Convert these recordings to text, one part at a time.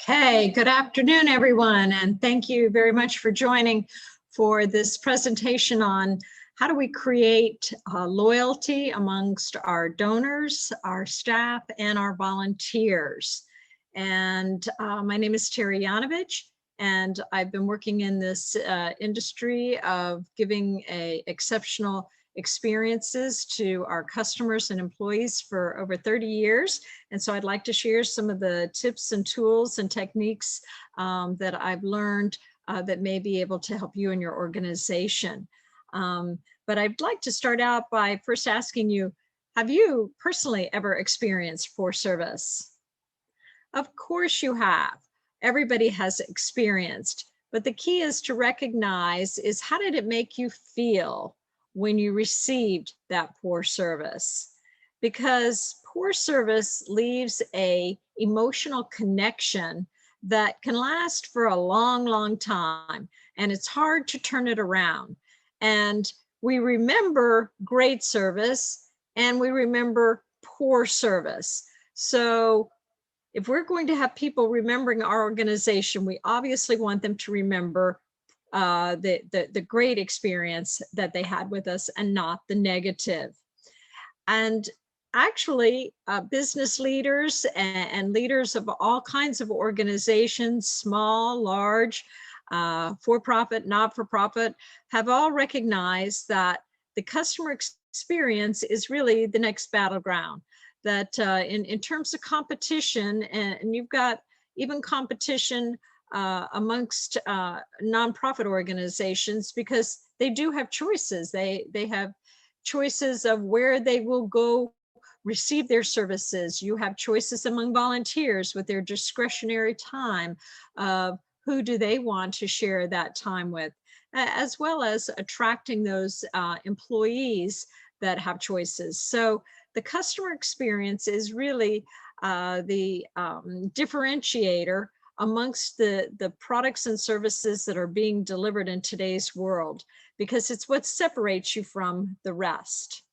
Okay, good afternoon, everyone, and thank you very much for joining for this presentation on how do we create loyalty amongst our donors, our staff, and our volunteers. And my name is Terry Yanovich, and I've been working in this industry of giving exceptional experiences to our customers and employees for over 30 years. And so I'd like to share some of the tips and tools and techniques that I've learned that may be able to help you and your organization. But I'd like to start out by first asking you, have you personally ever experienced poor service? Of course you have. Everybody has experienced, but the key is to recognize is how did it make you feel when you received that poor service? Because poor service leaves an emotional connection that can last for a long, long time, and it's hard to turn it around. And we remember great service and we remember poor service. So if we're going to have people remembering our organization, we obviously want them to remember the great experience that they had with us and not the negative. And actually, business leaders and leaders of all kinds of organizations, small, large, for-profit, not-for-profit, have all recognized that the customer experience is really the next battleground. That in terms of competition, and you've got even competition amongst nonprofit organizations, because they do have choices. They have choices of where they will go receive their services. You have choices among volunteers with their discretionary time of who do they want to share that time with, as well as attracting those employees that have choices. So the customer experience is really the differentiator amongst the products and services that are being delivered in today's world, because it's what separates you from the rest.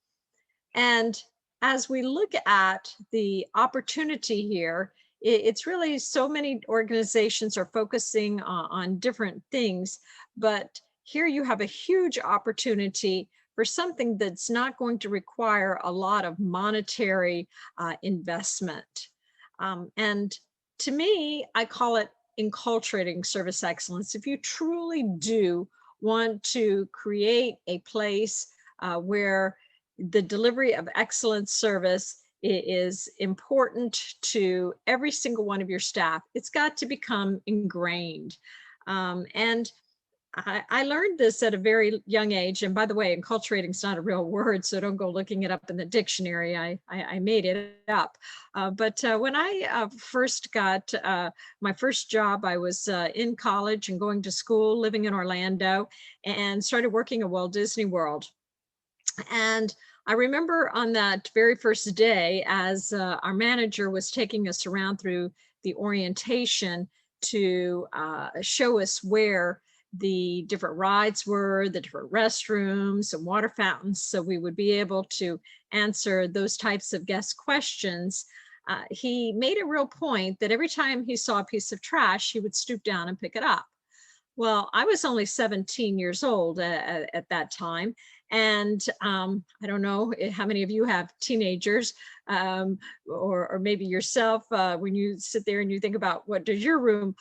And as we look at the opportunity here, it's really so many organizations are focusing on different things, but here you have a huge opportunity for something that's not going to require a lot of monetary investment. And to me, I call it enculturating service excellence. If you truly do want to create a place where the delivery of excellent service is important to every single one of your staff, it's got to become ingrained. And I learned this at a very young age. And by the way, enculturating is not a real word, so don't go looking it up in the dictionary. I made it up. But when I first got my first job, I was in college and going to school, living in Orlando, and started working at Walt Disney World. And I remember on that very first day, as our manager was taking us around through the orientation to show us where the different rides were, the different restrooms and water fountains, so we would be able to answer those types of guest questions. He made a real point that every time he saw a piece of trash, he would stoop down and pick it up. Well, I was only 17 years old at that time. And I don't know how many of you have teenagers, or maybe yourself, when you sit there and you think about what does your room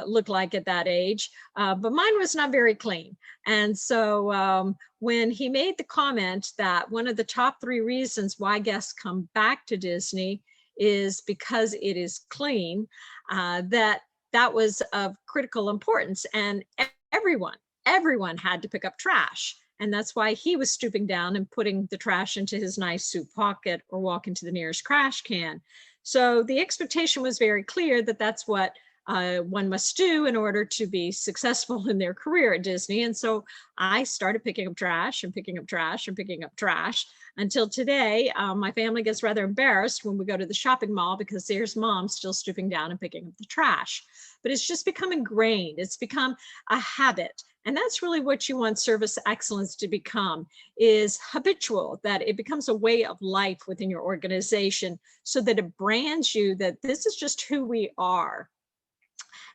look like at that age. But mine was not very clean. And so when he made the comment that one of the top 3 reasons why guests come back to Disney is because it is clean, that was of critical importance, and everyone had to pick up trash. And that's why he was stooping down and putting the trash into his nice suit pocket or walk into the nearest trash can. So the expectation was very clear that that's what one must do in order to be successful in their career at Disney. And so I started picking up trash and picking up trash and picking up trash until today. My family gets rather embarrassed when we go to the shopping mall because there's mom still stooping down and picking up the trash. But it's just become ingrained. It's become a habit. And that's really what you want service excellence to become, is habitual, that it becomes a way of life within your organization so that it brands you that this is just who we are.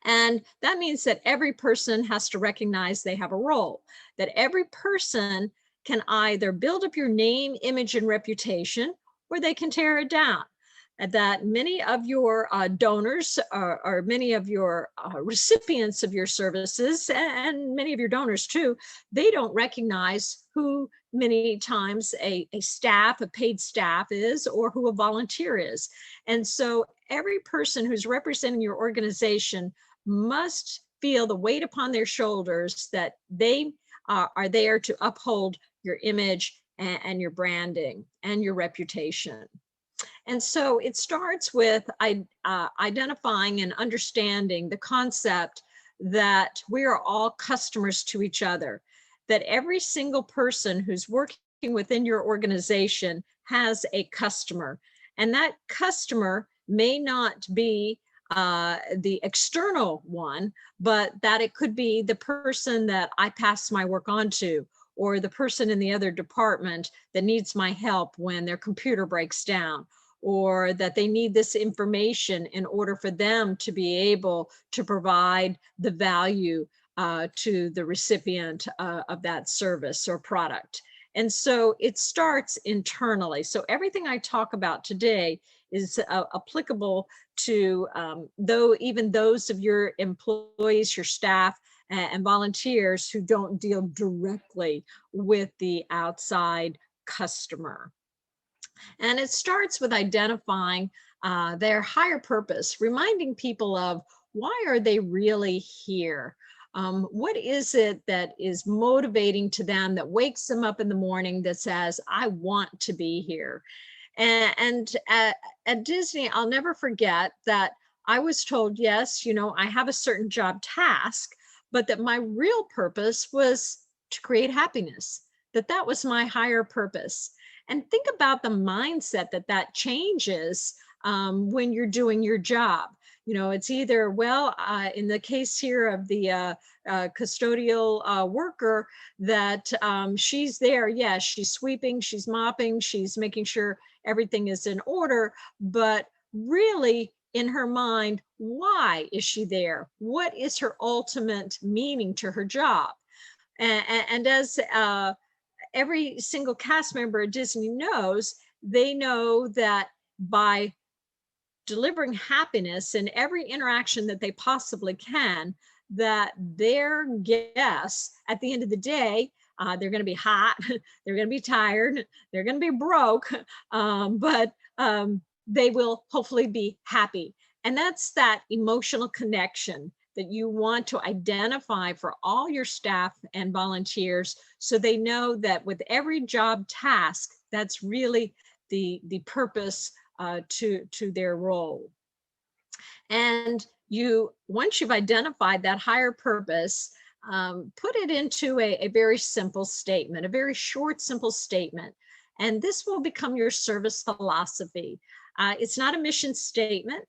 And that means that every person has to recognize they have a role, that every person can either build up your name, image, and reputation, or they can tear it down. And that many of your donors or many of your recipients of your services, and many of your donors too, they don't recognize who many times a staff, a paid staff is, or who a volunteer is. And so every person who's representing your organization must feel the weight upon their shoulders that they are there to uphold your image and your branding and your reputation. And so it starts with identifying and understanding the concept that we are all customers to each other, that every single person who's working within your organization has a customer, and that customer may not be the external one, but that it could be the person that I pass my work on to, or the person in the other department that needs my help when their computer breaks down, or that they need this information in order for them to be able to provide the value to the recipient of that service or product. And so it starts internally. So everything I talk about today is applicable to even those of your employees, your staff, and volunteers who don't deal directly with the outside customer. And it starts with identifying their higher purpose, reminding people of why are they really here? What is it that is motivating to them, that wakes them up in the morning, that says, I want to be here? And at Disney, I'll never forget that I was told, yes, I have a certain job task, but that my real purpose was to create happiness, that was my higher purpose. And think about the mindset that changes when you're doing your job. It's either, well, in the case here of the custodial worker, that she's there. Yes, she's sweeping, she's mopping, she's making sure everything is in order. But really, in her mind, why is she there? What is her ultimate meaning to her job? And as every single cast member at Disney knows, they know that by delivering happiness in every interaction that they possibly can, that their guests at the end of the day, they're going to be hot, they're going to be tired, they're going to be broke, but they will hopefully be happy. And that's that emotional connection that you want to identify for all your staff and volunteers, so they know that with every job task, that's really the purpose to their role. And once you've identified that higher purpose, put it into a very simple statement, a very short, simple statement. And this will become your service philosophy. It's not a mission statement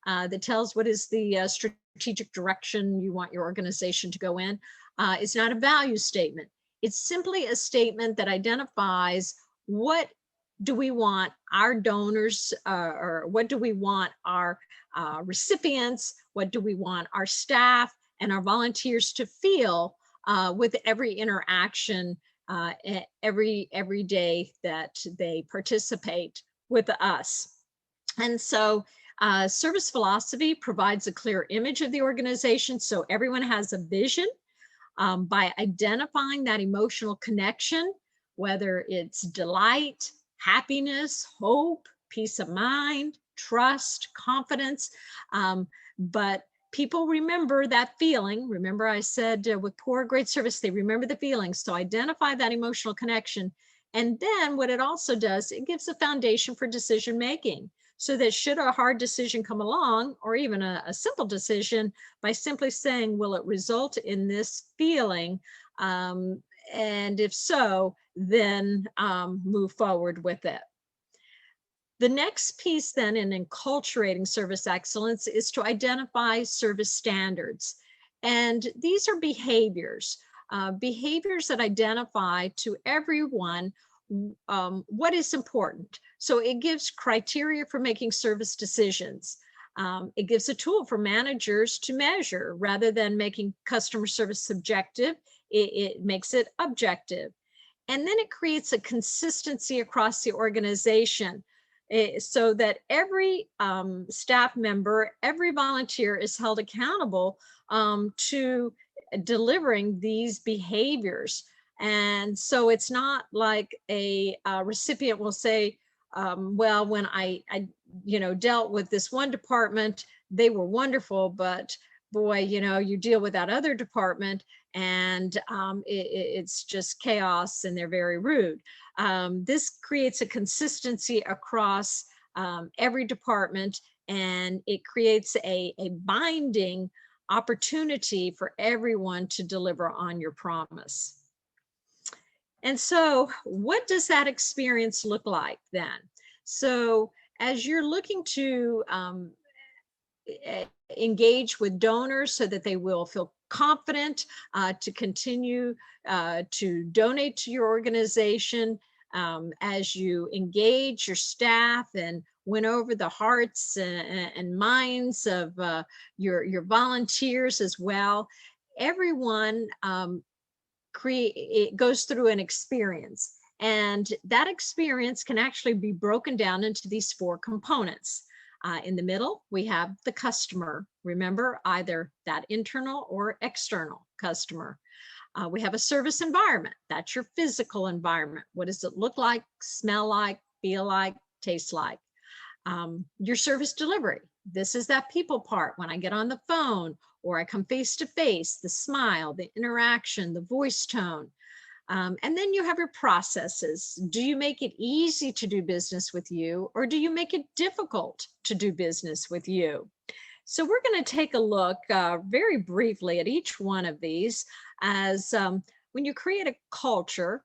that tells what is the strategic direction you want your organization to go in. It's not a value statement. It's simply a statement that identifies what do we want our donors, or what do we want our recipients, what do we want our staff and our volunteers to feel with every interaction, every day that they participate with us. And so service philosophy provides a clear image of the organization, so everyone has a vision. By identifying that emotional connection, whether it's delight, happiness, hope, peace of mind, trust, confidence, but people remember that feeling. Remember, I said with poor, great service, they remember the feeling. So identify that emotional connection. And then what it also does, it gives a foundation for decision making, so that should a hard decision come along, or even a simple decision, by simply saying, will it result in this feeling? And if so, then move forward with it. The next piece then in enculturating service excellence is to identify service standards. And these are behaviors that identify to everyone what is important. So it gives criteria for making service decisions. It gives a tool for managers to measure rather than making customer service subjective. It makes it objective. And then it creates a consistency across the organization, so that every staff member, every volunteer is held accountable to delivering these behaviors. And so it's not like a recipient will say, well, when I dealt with this one department, they were wonderful, but boy, you deal with that other department and it's just chaos and they're very rude. This creates a consistency across every department, and it creates a binding opportunity for everyone to deliver on your promise. And so what does that experience look like then? So as you're looking to engage with donors so that they will feel confident to continue to donate to your organization, as you engage your staff and win over the hearts and minds of your volunteers as well, everyone it goes through an experience. And that experience can actually be broken down into these 4 components. In the middle, we have the customer. Remember, either that internal or external customer. We have a service environment. That's your physical environment. What does it look like, smell like, feel like, taste like? Your service delivery. This is that people part. When I get on the phone or I come face to face, the smile, the interaction, the voice tone. And then you have your processes. Do you make it easy to do business with you, or do you make it difficult to do business with you? So we're going to take a look very briefly at each one of these. As when you create a culture,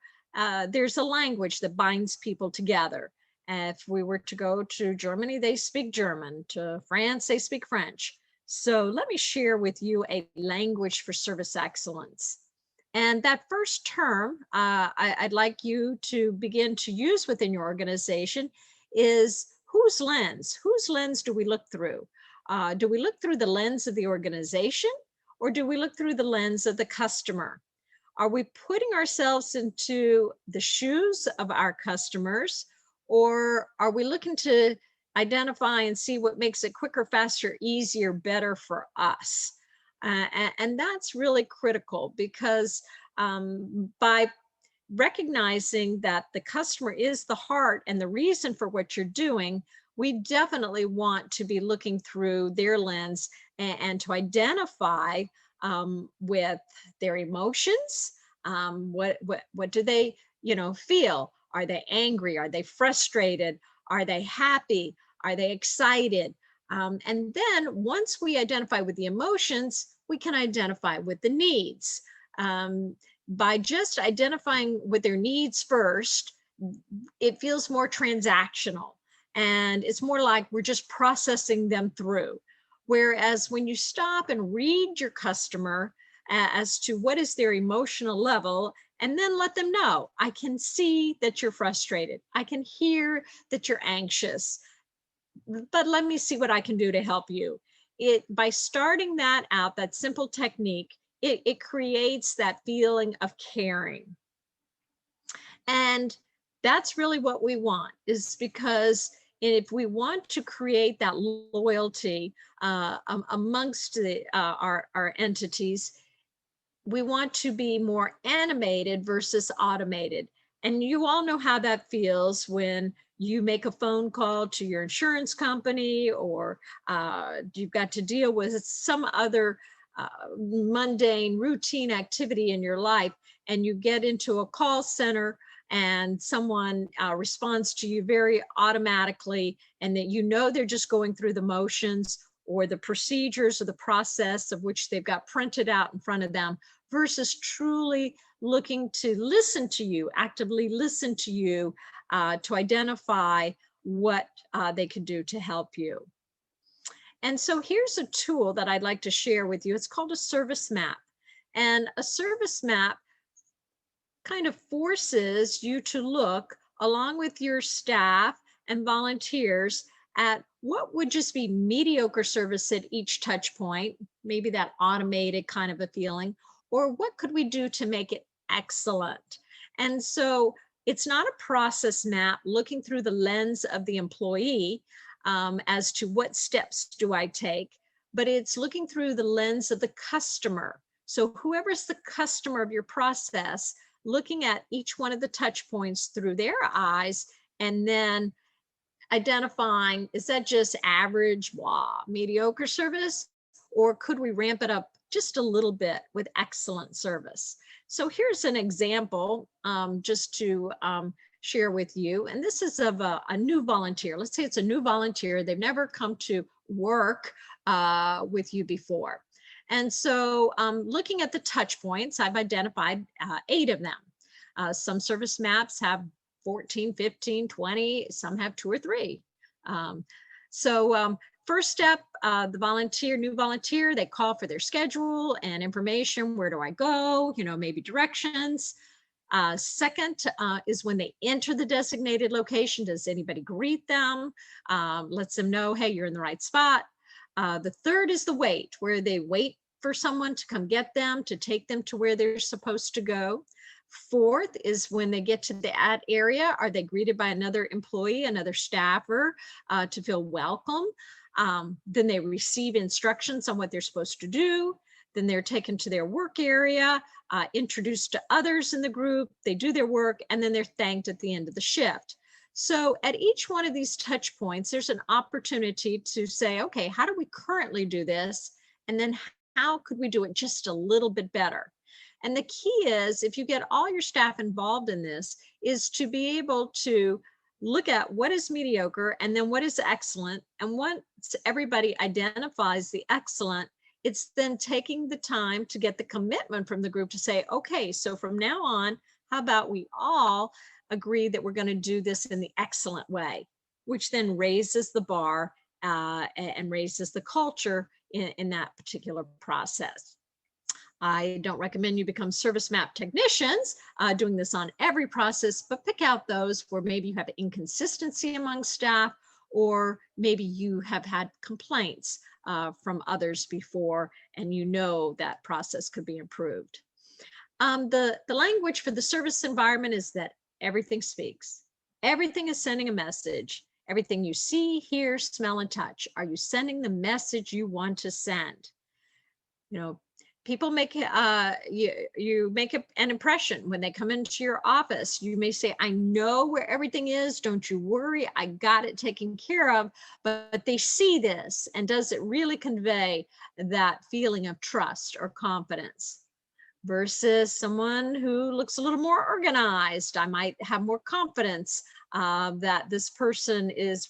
there's a language that binds people together. If we were to go to Germany, they speak German. To France, they speak French. So let me share with you a language for service excellence. And that first term I'd like you to begin to use within your organization is whose lens? Whose lens do we look through? Do we look through the lens of the organization, or do we look through the lens of the customer? Are we putting ourselves into the shoes of our customers, or are we looking to identify and see what makes it quicker, faster, easier, better for us? And that's really critical, because by recognizing that the customer is the heart and the reason for what you're doing, we definitely want to be looking through their lens and to identify with their emotions. What do they feel? Are they angry? Are they frustrated? Are they happy? Are they excited? And then once we identify with the emotions, we can identify with the needs. By just identifying with their needs first, it feels more transactional, and it's more like we're just processing them through. Whereas when you stop and read your customer as to what is their emotional level, and then let them know, I can see that you're frustrated. I can hear that you're anxious, but let me see what I can do to help you. By starting that out, that simple technique, it creates that feeling of caring. And that's really what we want, is because if we want to create that loyalty amongst our entities, we want to be more animated versus automated. And you all know how that feels when you make a phone call to your insurance company, or you've got to deal with some other mundane routine activity in your life, and you get into a call center and someone responds to you very automatically, and that they're just going through the motions or the procedures or the process of which they've got printed out in front of them, versus truly looking to listen to you, actively listen to you, to identify what they can do to help you. And so here's a tool that I'd like to share with you. It's called a service map. And a service map kind of forces you to look, along with your staff and volunteers, at what would just be mediocre service at each touch point, maybe that automated kind of a feeling, or what could we do to make it excellent? And so it's not a process map looking through the lens of the employee as to what steps do I take, but it's looking through the lens of the customer. So whoever's the customer of your process, looking at each one of the touch points through their eyes, and then identifying, is that just average, mediocre service, or could we ramp it up just a little bit with excellent service? So here's an example just to share with you. And this is of a new volunteer. Let's say it's a new volunteer. They've never come to work with you before. And so looking at the touch points, I've identified 8 of them. Some service maps have 14, 15, 20, some have 2 or 3. First step, the new volunteer, they call for their schedule and information. Where do I go? Maybe directions. Second is when they enter the designated location, does anybody greet them? Lets them know, hey, you're in the right spot. The third is the wait, where they wait for someone to come get them, to take them to where they're supposed to go. Fourth is when they get to that area, are they greeted by another employee, another staffer to feel welcome? Then they receive instructions on what they're supposed to do. Then they're taken to their work area, introduced to others in the group, they do their work, and then they're thanked at the end of the shift. So at each one of these touch points, there's an opportunity to say, okay, how do we currently do this? And then how could we do it just a little bit better? And the key is, if you get all your staff involved in this, is to be able to look at what is mediocre and then what is excellent. And once everybody identifies the excellent, it's then taking the time to get the commitment from the group to say, okay, so from now on, how about we all agree that we're going to do this in the excellent way, which then raises the bar and raises the culture in that particular process. I don't recommend you become service map technicians doing this on every process, but pick out those where maybe you have inconsistency among staff, or maybe you have had complaints from others before, and that process could be improved. The language for the service environment is that everything speaks. Everything is sending a message. Everything you see, hear, smell, and touch. Are you sending the message you want to send? People make you make an impression when they come into your office. You may say, I know where everything is. Don't you worry. I got it taken care of. But they see this, and does it really convey that feeling of trust or confidence? Versus someone who looks a little more organized, I might have more confidence that this person is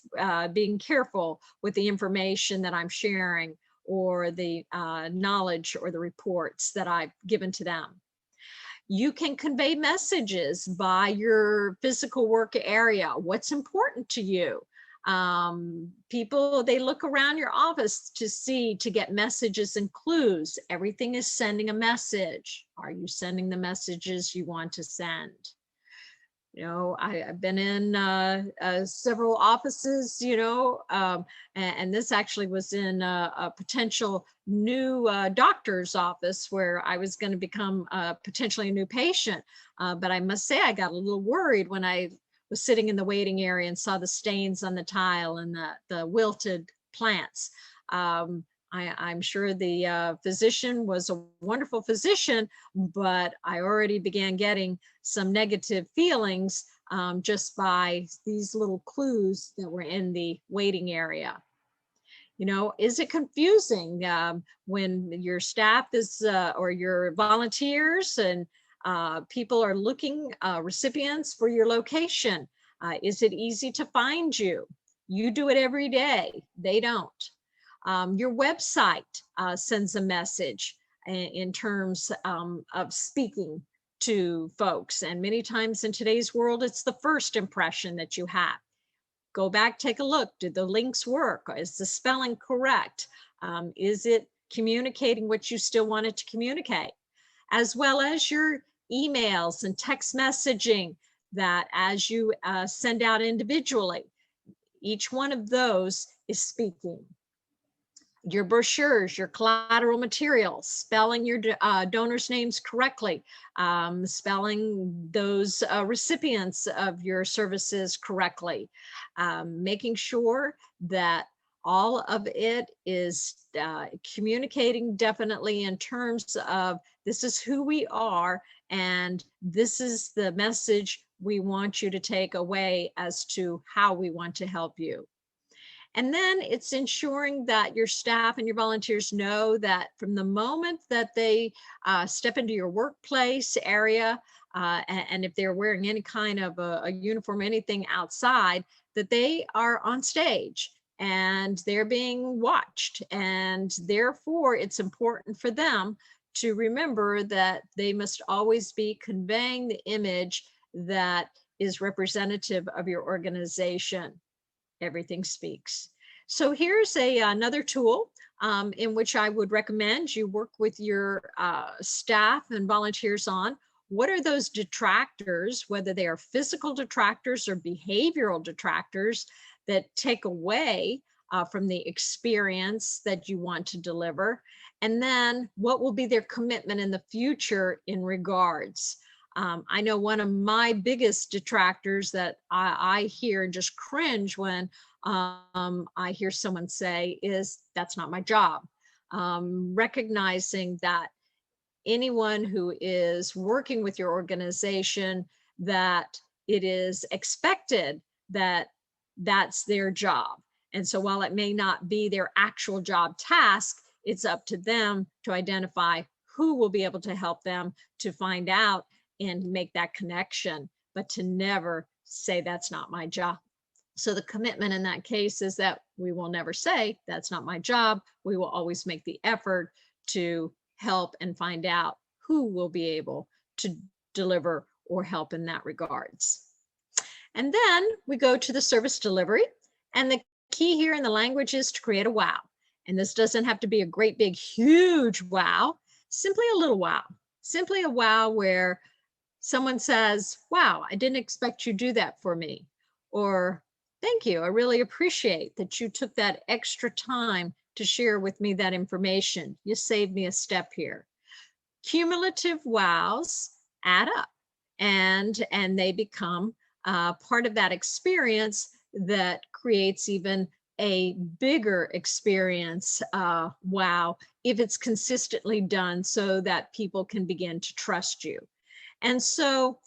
being careful with the information that I'm sharing, or the knowledge or the reports that I've given to them. You can convey messages by your physical work area. What's important to you? People, they look around your office to get messages and clues. Everything is sending a message. Are you sending the messages you want to send? I've been in several offices, and this actually was in a potential new doctor's office where I was going to become potentially a new patient. But I must say, I got a little worried when I was sitting in the waiting area and saw the stains on the tile and the wilted plants. I'm sure the physician was a wonderful physician, but I already began getting some negative feelings just by these little clues that were in the waiting area. Is it confusing when your staff is or your volunteers and people are looking, recipients for your location? Is it easy to find you? You do it every day. They don't. Your website sends a message in terms of speaking to folks. And many times in today's world, it's the first impression that you have. Go back, take a look. Did the links work? Is the spelling correct? Is it communicating what you still wanted to communicate? As well as your emails and text messaging that as you send out individually, Each one of those is speaking. Your brochures, your collateral materials, spelling your donors' names correctly, spelling those recipients of your services correctly, making sure that all of it is communicating definitely in terms of this is who we are and this is the message we want you to take away as to how we want to help you. And then it's ensuring that your staff and your volunteers know that from the moment that they step into your workplace area, and if they're wearing any kind of a uniform, anything outside, that they are on stage and they're being watched. And therefore, it's important for them to remember that they must always be conveying the image that is representative of your organization. Everything speaks. So here's another tool in which I would recommend you work with your staff and volunteers on. What are those detractors, whether they are physical detractors or behavioral detractors that take away from the experience that you want to deliver? And then what will be their commitment in the future in regards? I know one of my biggest detractors that I hear and just cringe when I hear someone say is, that's not my job. Recognizing that anyone who is working with your organization, that it is expected that that's their job. And so while it may not be their actual job task, it's up to them to identify who will be able to help them to find out and make that connection, but to never say that's not my job. So the commitment in that case is that we will never say that's not my job. We will always make the effort to help and find out who will be able to deliver or help in that regards. And then we go to the service delivery. And the key here in the language is to create a wow. And this doesn't have to be a great, big, huge wow, simply a little wow, simply a wow where someone says, wow, I didn't expect you to do that for me. Or, thank you, I really appreciate that you took that extra time to share with me that information. You saved me a step here. Cumulative wows add up and they become part of that experience that creates even a bigger experience wow if it's consistently done so that people can begin to trust you. And so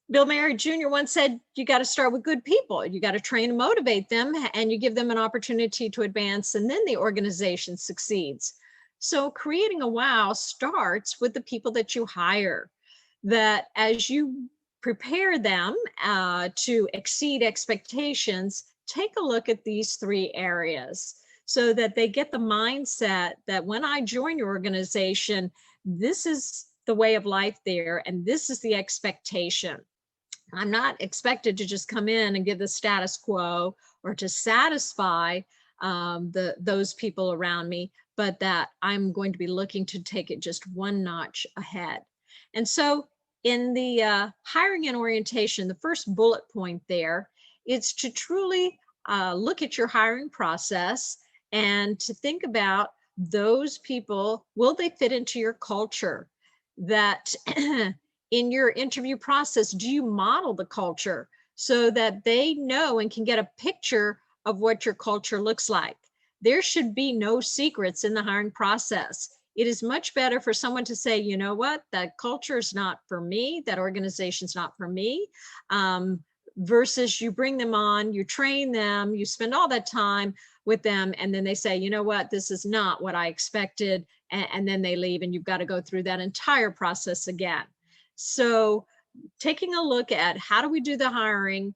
Bill Murray Jr. once said, you got to start with good people. You got to train and motivate them, and you give them an opportunity to advance, and then the organization succeeds. So creating a wow starts with the people that you hire, that as you prepare them to exceed expectations, take a look at these three areas so that they get the mindset that when I join your organization, this is the way of life there, and this is the expectation. I'm not expected to just come in and give the status quo or to satisfy those people around me, but that I'm going to be looking to take it just one notch ahead. And so in the hiring and orientation, the first bullet point there is to truly look at your hiring process and to think about those people, will they fit into your culture? That in your interview process, do you model the culture so that they know and can get a picture of what your culture looks like? There should be no secrets in the hiring process. It is much better for someone to say, you know what, that culture is not for me, that organization's not for me, versus you bring them on, you train them, you spend all that time with them, and then they say, you know what, this is not what I expected, and then they leave, and you've got to go through that entire process again. So taking a look at how do we do the hiring,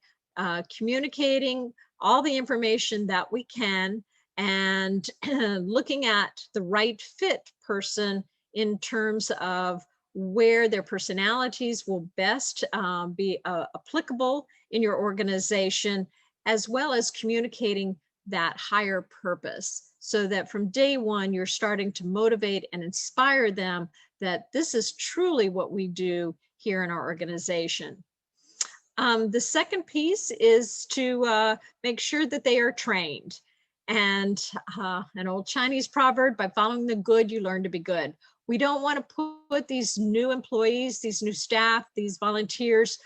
communicating all the information that we can, and looking at the right fit person in terms of where their personalities will best be applicable in your organization, as well as communicating that higher purpose so that from day one, you're starting to motivate and inspire them that this is truly what we do here in our organization. The second piece is to make sure that they are trained. And an old Chinese proverb, by following the good, you learn to be good. We don't want to put these new employees, these new staff, these volunteers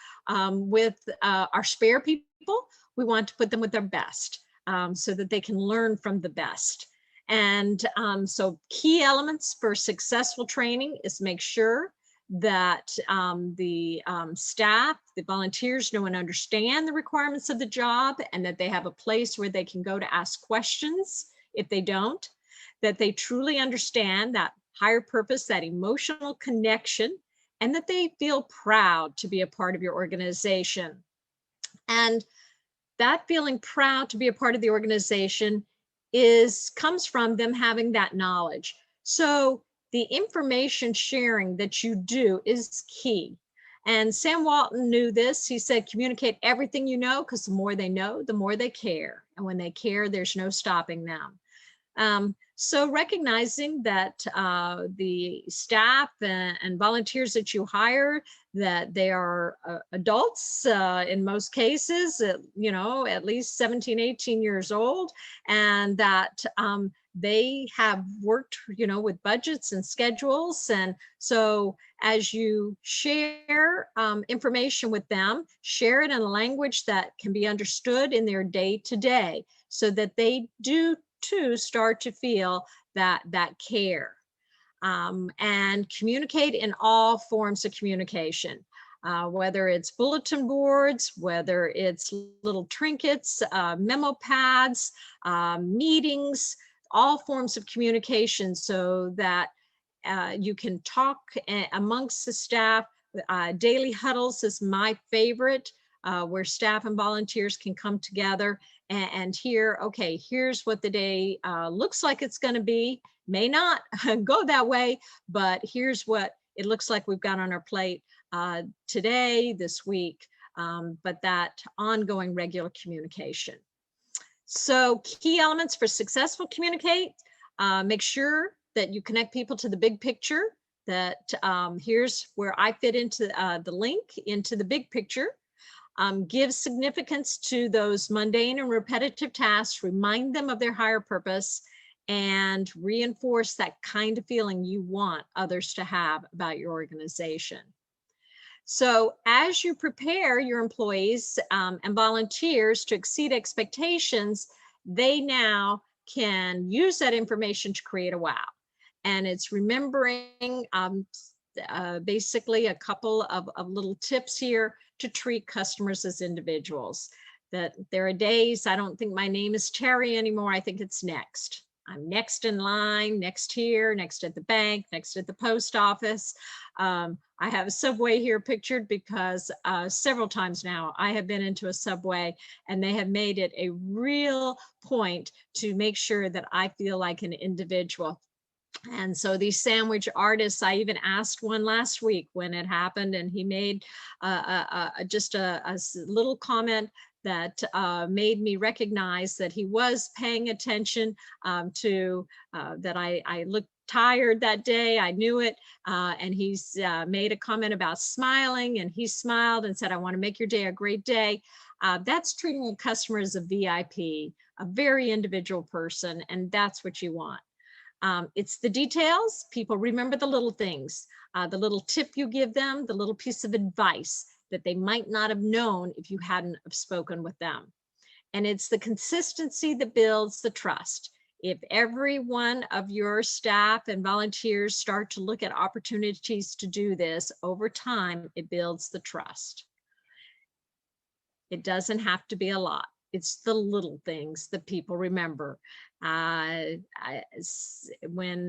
with our spare people. We want to put them with their best so that they can learn from the best. And so key elements for successful training is make sure that the staff, the volunteers know and understand the requirements of the job, and that they have a place where they can go to ask questions if they don't, that they truly understand that higher purpose, that emotional connection, and that they feel proud to be a part of your organization. And that feeling proud to be a part of the organization comes from them having that knowledge. So the information sharing that you do is key. And Sam Walton knew this. He said, communicate everything you know, because the more they know, the more they care. And when they care, there's no stopping them. So recognizing that the staff and volunteers that you hire, that they are adults in most cases, you know, at least 17, 18 years old, and that they have worked, you know, with budgets and schedules. And so as you share information with them, share it in a language that can be understood in their day-to-day, so that they do to start to feel that care, and communicate in all forms of communication, whether it's bulletin boards, whether it's little trinkets, memo pads, meetings, all forms of communication, so that you can talk amongst the staff. Daily huddles is my favorite, where staff and volunteers can come together and hear, okay, here's what the day looks like it's going to be. May not go that way, but here's what it looks like we've got on our plate today, this week, but that ongoing regular communication. So key elements for successful communicate, make sure that you connect people to the big picture, that here's where I fit into the link into the big picture. Give significance to those mundane and repetitive tasks, remind them of their higher purpose, and reinforce that kind of feeling you want others to have about your organization. So as you prepare your employees and volunteers to exceed expectations, they now can use that information to create a wow. And it's remembering basically a couple of little tips here to treat customers as individuals. That there are days I don't think my name is Terry anymore. I think it's next. I'm next in line, next here, next at the bank, next at the post office. I have a subway here pictured because several times now I have been into a subway, and they have made it a real point to make sure that I feel like an individual. And so these sandwich artists, I even asked one last week when it happened, and he made just a little comment that made me recognize that he was paying attention to that I looked tired that day. I knew it. And he's made a comment about smiling, and he smiled and said, I want to make your day a great day. That's treating a customer as a VIP, a very individual person, and that's what you want. It's the details. People remember the little things, the little tip you give them, the little piece of advice that they might not have known if you hadn't have spoken with them. And it's the consistency that builds the trust. If every one of your staff and volunteers start to look at opportunities to do this over time, it builds the trust. It doesn't have to be a lot. It's the little things that people remember. When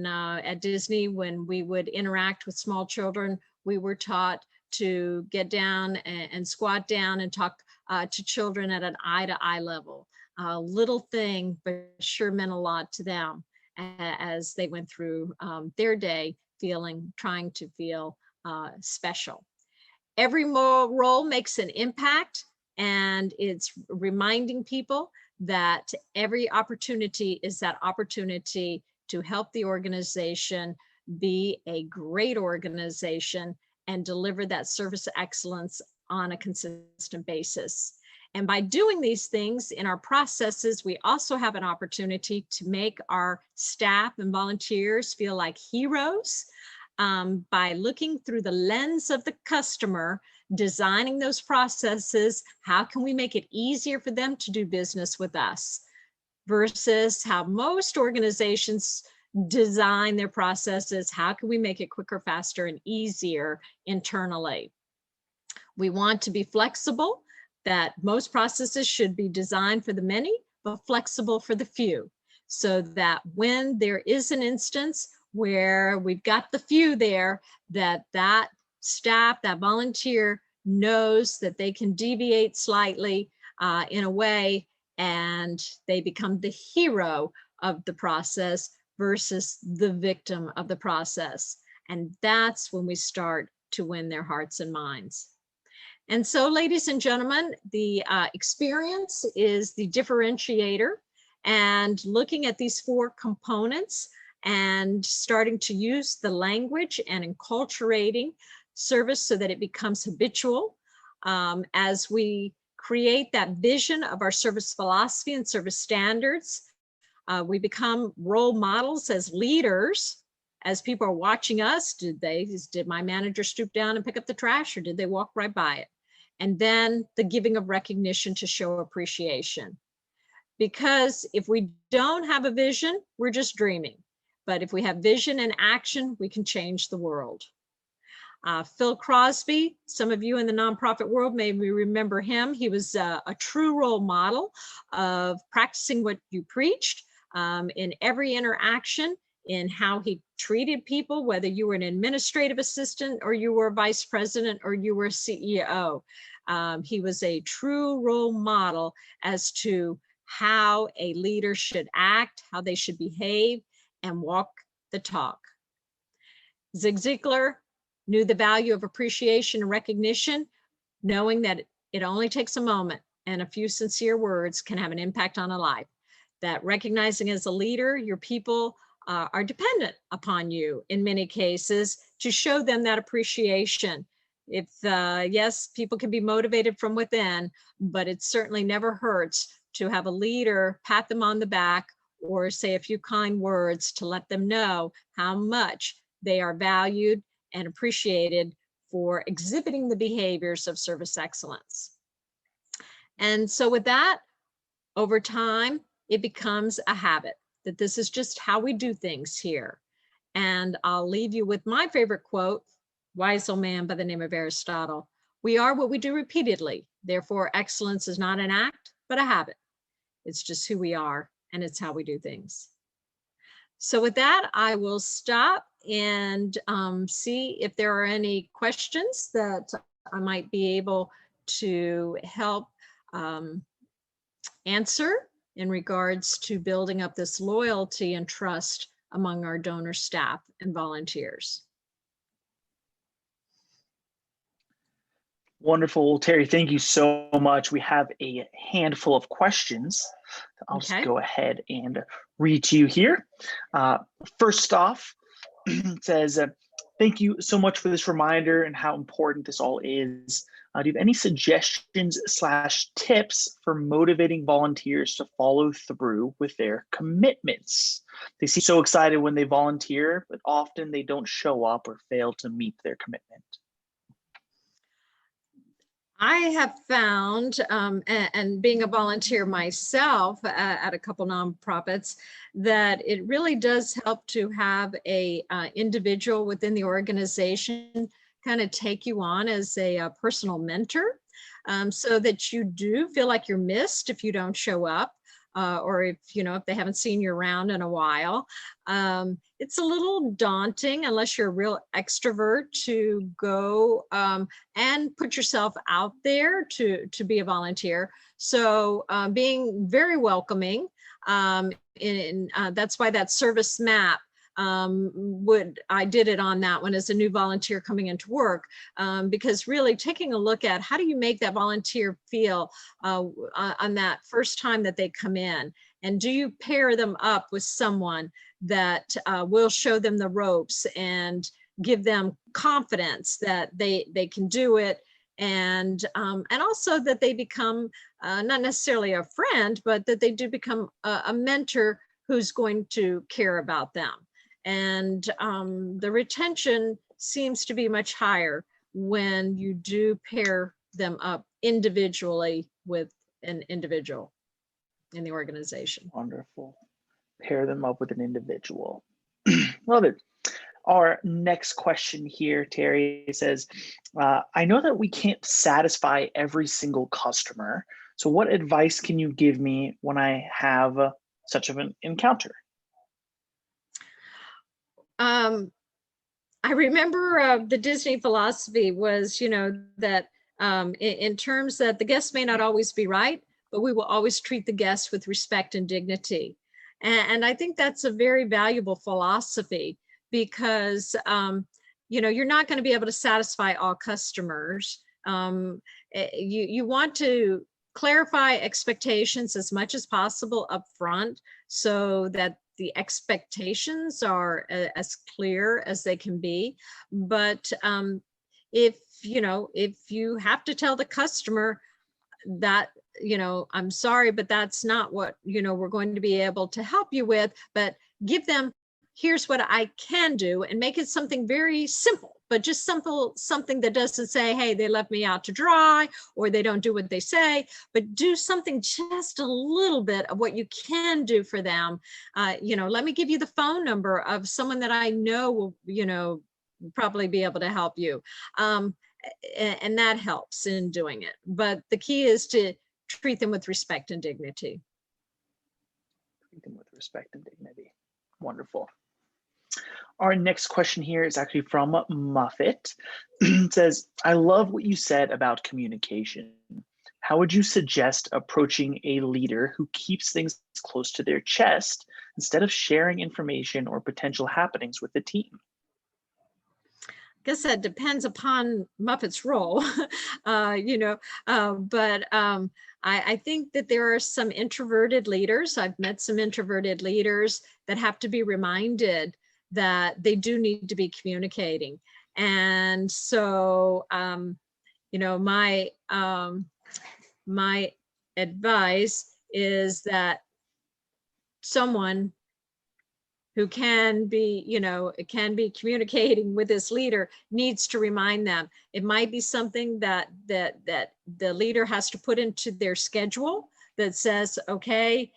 at Disney, when we would interact with small children, we were taught to get down and squat down and talk to children at an eye-to-eye level. A little thing, but sure meant a lot to them as they went through their day trying to feel special. Every role makes an impact, and it's reminding people that every opportunity is that opportunity to help the organization be a great organization and deliver that service excellence on a consistent basis. And by doing these things in our processes, we also have an opportunity to make our staff and volunteers feel like heroes by looking through the lens of the customer, designing those processes. How can we make it easier for them to do business with us? Versus how most organizations design their processes. How can we make it quicker, faster, and easier internally? We want to be flexible, that most processes should be designed for the many, but flexible for the few, so that when there is an instance where we've got the few there, that staff, that volunteer knows that they can deviate slightly in a way, and they become the hero of the process versus the victim of the process. And that's when we start to win their hearts and minds. And so, ladies and gentlemen, the experience is the differentiator, and looking at these 4 components and starting to use the language and enculturating service so that it becomes habitual. As we create that vision of our service philosophy and service standards, we become role models as leaders. As people are watching us, did my manager stoop down and pick up the trash, or did they walk right by it? And then the giving of recognition to show appreciation. Because if we don't have a vision, we're just dreaming. But if we have vision and action, we can change the world. Phil Crosby, some of you in the nonprofit world may remember him. He was a true role model of practicing what you preached in every interaction, in how he treated people, whether you were an administrative assistant or you were a vice president or you were a CEO. He was a true role model as to how a leader should act, how they should behave, and walk the talk. Zig Ziglar knew the value of appreciation and recognition, knowing that it only takes a moment and a few sincere words can have an impact on a life. That recognizing as a leader, your people are dependent upon you in many cases to show them that appreciation. If yes, people can be motivated from within, but it certainly never hurts to have a leader pat them on the back or say a few kind words to let them know how much they are valued and appreciated for exhibiting the behaviors of service excellence. And so with that, over time, it becomes a habit, that this is just how we do things here. And I'll leave you with my favorite quote, wise old man by the name of Aristotle. We are what we do repeatedly. Therefore, excellence is not an act, but a habit. It's just who we are, and it's how we do things. So with that, I will stop and see if there are any questions that I might be able to help answer in regards to building up this loyalty and trust among our donor staff and volunteers. Wonderful. Terry, thank you so much. We have a handful of questions. I'll just go ahead and read to you here. First off, it says, thank you so much for this reminder and how important this all is. Do you have any suggestions / tips for motivating volunteers to follow through with their commitments? They seem so excited when they volunteer, but often they don't show up or fail to meet their commitment. I have found, and being a volunteer myself at a couple nonprofits, that it really does help to have a individual within the organization kind of take you on as a personal mentor, so that you do feel like you're missed if you don't show up, or if they haven't seen you around in a while. It's a little daunting unless you're a real extrovert to go and put yourself out there to be a volunteer. So being very welcoming, that's why that service map, I did it on that one as a new volunteer coming into work, because really taking a look at how do you make that volunteer feel on that first time that they come in, and do you pair them up with someone that will show them the ropes and give them confidence that they can do it, and also that they become not necessarily a friend, but that they do become a mentor who's going to care about them. And the retention seems to be much higher when you do pair them up individually with an individual in the organization. Wonderful. Pair them up with an individual. Love it. Our next question here, Terry, says, I know that we can't satisfy every single customer. So what advice can you give me when I have such of an encounter? I remember the Disney philosophy was, that in terms that the guest may not always be right, but we will always treat the guest with respect and dignity. And I think that's a very valuable philosophy because, you're not going to be able to satisfy all customers. You want to clarify expectations as much as possible up front so that the expectations are as clear as they can be. But if you have to tell the customer that, I'm sorry, but that's not what, we're going to be able to help you with, but give them, here's what I can do, and make it something very simple, but just something that doesn't say, hey, they left me out to dry, or they don't do what they say, but do something just a little bit of what you can do for them. Let me give you the phone number of someone that I know will, probably be able to help you. And that helps in doing it. But the key is to treat them with respect and dignity. Treat them with respect and dignity. Wonderful. Our next question here is actually from Muffet. It says, I love what you said about communication. How would you suggest approaching a leader who keeps things close to their chest instead of sharing information or potential happenings with the team? I guess that depends upon Muppet's role, but I think that there are some introverted leaders. I've met some introverted leaders that have to be reminded that they do need to be communicating. And so, my advice is that someone who can be communicating with this leader needs to remind them. It might be something that the leader has to put into their schedule that says, okay,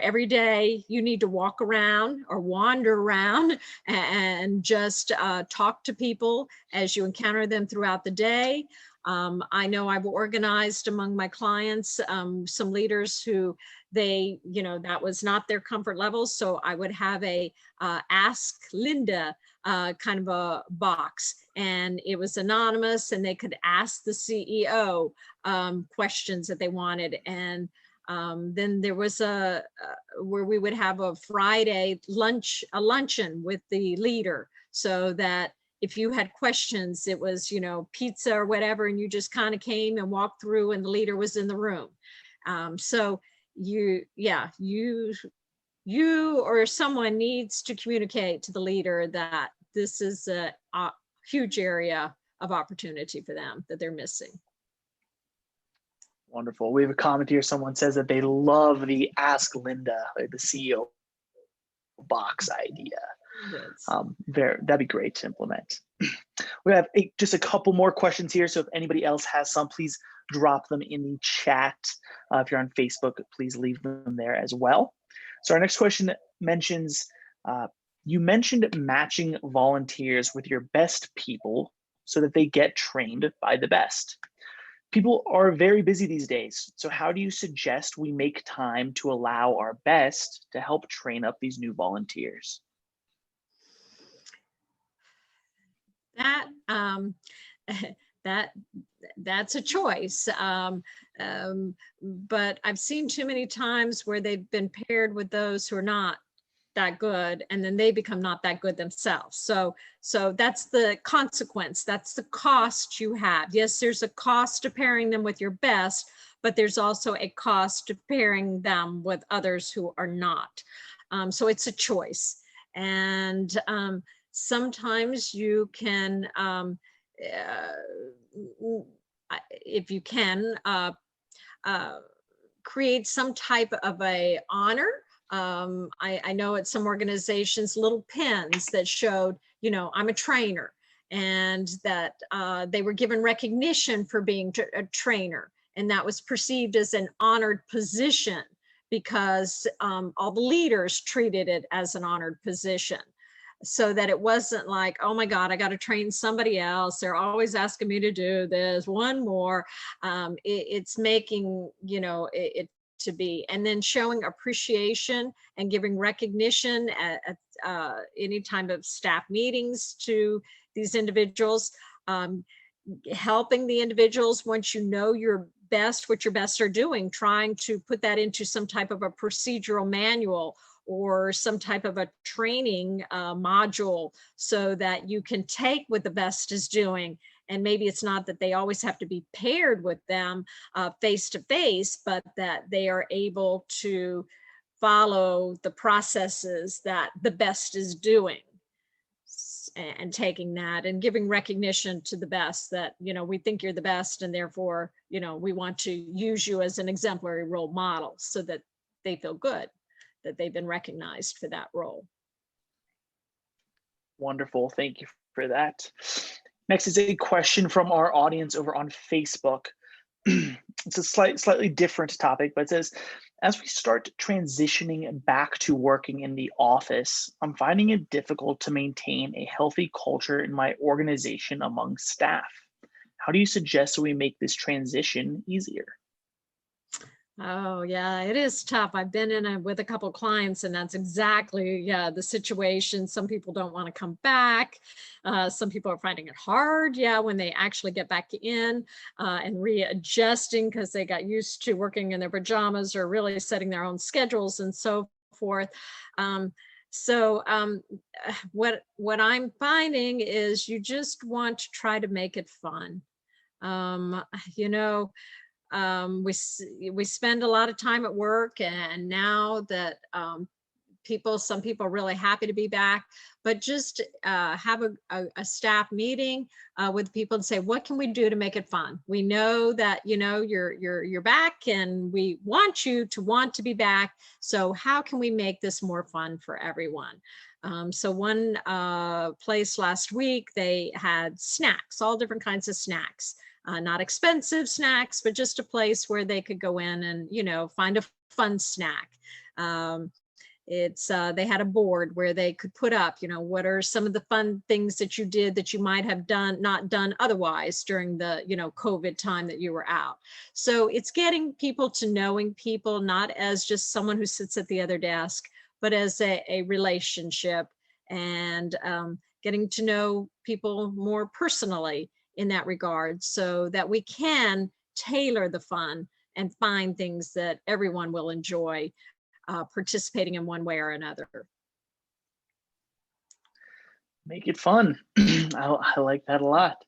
every day you need to walk around or wander around and just talk to people as you encounter them throughout the day. I know I've organized among my clients some leaders who that was not their comfort level. So I would have a Ask Linda kind of a box, and it was anonymous, and they could ask the CEO questions that they wanted. And then there was where we would have a Friday luncheon with the leader, so that if you had questions, it was, pizza or whatever, and you just kind of came and walked through and the leader was in the room. So you or someone needs to communicate to the leader that this is a huge area of opportunity for them that they're missing. Wonderful. We have a comment here. Someone says that they love the Ask Linda, like the CEO box idea. That'd be great to implement. We have just a couple more questions here. So if anybody else has some, please drop them in the chat. If you're on Facebook, please leave them there as well. So our next question mentions, you mentioned matching volunteers with your best people so that they get trained by the best. People are very busy these days. So how do you suggest we make time to allow our best to help train up these new volunteers? That's a choice. But I've seen too many times where they've been paired with those who are not that good, and then they become not that good themselves. So that's the consequence. That's the cost you have. Yes, there's a cost to pairing them with your best, but there's also a cost to pairing them with others who are not. So it's a choice. And sometimes you can if you can, create some type of a honor. I know at some organizations, little pins that showed, I'm a trainer, and that they were given recognition for being a trainer. And that was perceived as an honored position because all the leaders treated it as an honored position. So that it wasn't like, oh my God, I got to train somebody else. They're always asking me to do this, one more. It's making, it to be, and then showing appreciation and giving recognition at any time of staff meetings to these individuals, helping the individuals once you know your best, what your best are doing, trying to put that into some type of a procedural manual or some type of a training module so that you can take what the best is doing. And maybe it's not that they always have to be paired with them face to face, but that they are able to follow the processes that the best is doing, and taking that and giving recognition to the best, that, we think you're the best, and therefore, we want to use you as an exemplary role model so that they feel good that they've been recognized for that role. Wonderful. Thank you for that. Next is a question from our audience over on Facebook. It's a slightly different topic, but it says, as we start transitioning back to working in the office, I'm finding it difficult to maintain a healthy culture in my organization among staff. How do you suggest we make this transition easier? Oh yeah, it is tough. I've been in with a couple of clients, and that's exactly the situation. Some people don't want to come back. Some people are finding it hard, when they actually get back in and readjusting because they got used to working in their pajamas or really setting their own schedules and so forth. What I'm finding is you just want to try to make it fun. We spend a lot of time at work, and now that some people are really happy to be back, but just have a staff meeting with people and say, what can we do to make it fun? We know that you're back, and we want you to want to be back. So how can we make this more fun for everyone? So one place last week, they had snacks, all different kinds of snacks. Not expensive snacks, but just a place where they could go in and, find a fun snack. They had a board where they could put up, what are some of the fun things that you did that you might have not done otherwise during the, COVID time that you were out. So it's getting people to knowing people, not as just someone who sits at the other desk, but as a relationship, and getting to know people more personally in that regard, so that we can tailor the fun and find things that everyone will enjoy participating in one way or another. Make it fun. I like that a lot.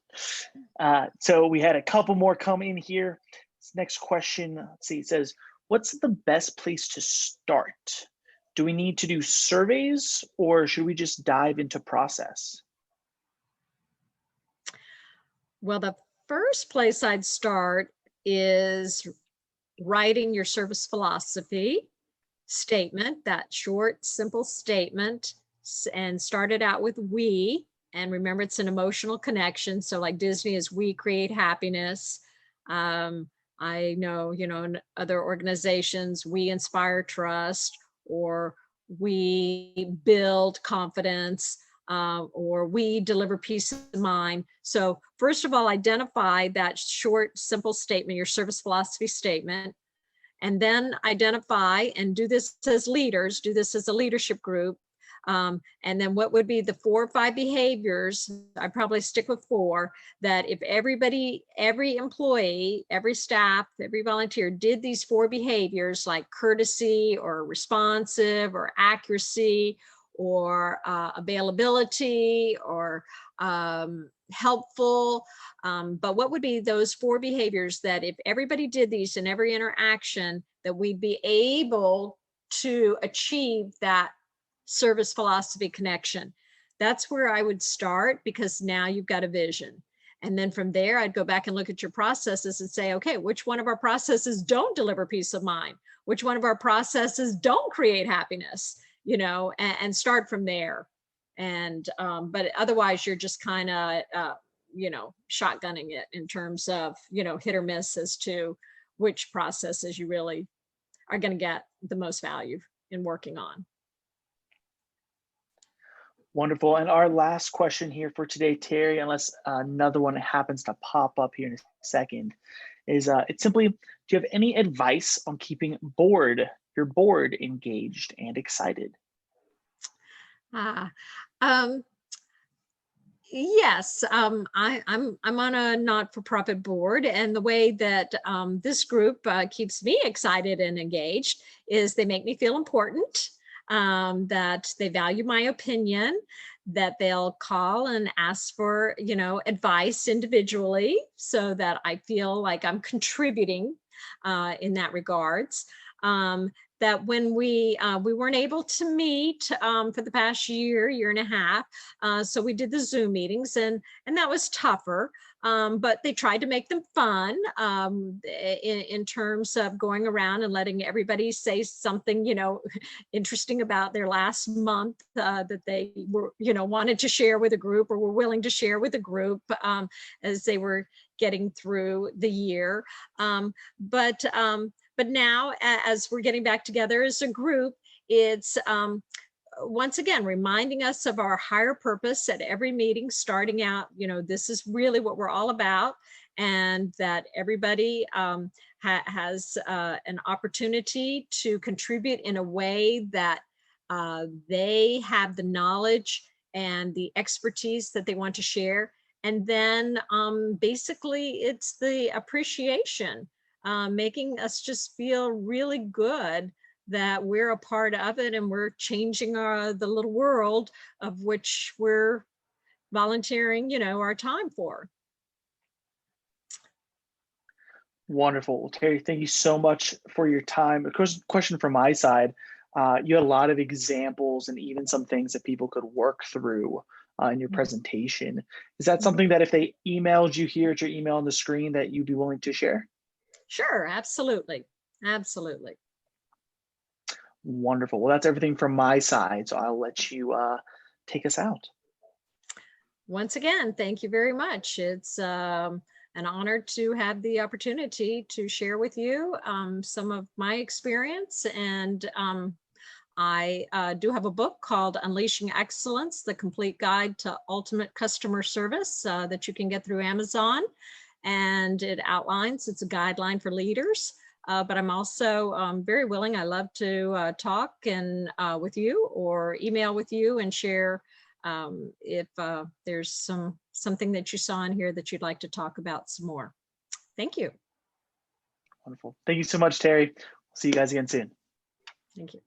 So we had a couple more come in here. This next question, let's see, it says, what's the best place to start? Do we need to do surveys, or should we just dive into process? Well, the first place I'd start is writing your service philosophy statement, that short, simple statement, and start it out with we. And remember, it's an emotional connection. So like Disney is we create happiness. I know, in other organizations, we inspire trust, or we build confidence, or we deliver peace of mind. So first of all, identify that short, simple statement, your service philosophy statement, and then identify and do this as leaders, do this as a leadership group. And then what would be the 4 or 5 behaviors? I probably stick with 4, that if everybody, every employee, every staff, every volunteer did these 4 behaviors, like courtesy or responsive or accuracy or availability or helpful. But what would be those 4 behaviors that if everybody did these in every interaction, that we'd be able to achieve that service philosophy connection? That's where I would start, because now you've got a vision. And then from there, I'd go back and look at your processes and say, okay, which one of our processes don't deliver peace of mind? Which one of our processes don't create happiness? And start from there. And but otherwise, you're just kind of shotgunning it in terms of hit or miss as to which processes you really are going to get the most value in working on. Wonderful. And our last question here for today, Terry, unless another one happens to pop up here in a second, is it's simply, do you have any advice on keeping your board engaged and excited? Yes, I'm on a not-for-profit board, and the way that this group keeps me excited and engaged is they make me feel important, that they value my opinion, that they'll call and ask for advice individually, so that I feel like I'm contributing in that regards. That when we weren't able to meet for the past year and a half, so we did the Zoom meetings, and that was tougher. But they tried to make them fun in terms of going around and letting everybody say something interesting about their last month that they were wanted to share with a group or were willing to share with a group as they were getting through the year. But now, as we're getting back together as a group, it's once again reminding us of our higher purpose at every meeting, starting out, this is really what we're all about, and that everybody has an opportunity to contribute in a way that they have the knowledge and the expertise that they want to share. And then basically it's the appreciation, making us just feel really good that we're a part of it and we're changing the little world of which we're volunteering, our time for. Wonderful. Well, Terry, thank you so much for your time. Of course, question from my side, you had a lot of examples and even some things that people could work through in your presentation. Is that something that if they emailed you here at your email on the screen that you'd be willing to share? Sure, absolutely. Absolutely. Wonderful. Well, that's everything from my side. So I'll let you take us out. Once again, thank you very much. It's an honor to have the opportunity to share with you some of my experience. And I do have a book called Unleashing Excellence, The Complete Guide to Ultimate Customer Service that you can get through Amazon. And it outlines, it's a guideline for leaders, but I'm also very willing. I love to talk and with you or email with you and share if there's something that you saw in here that you'd like to talk about some more. Thank you. Wonderful. Thank you so much, Terry. See you guys again soon. Thank you.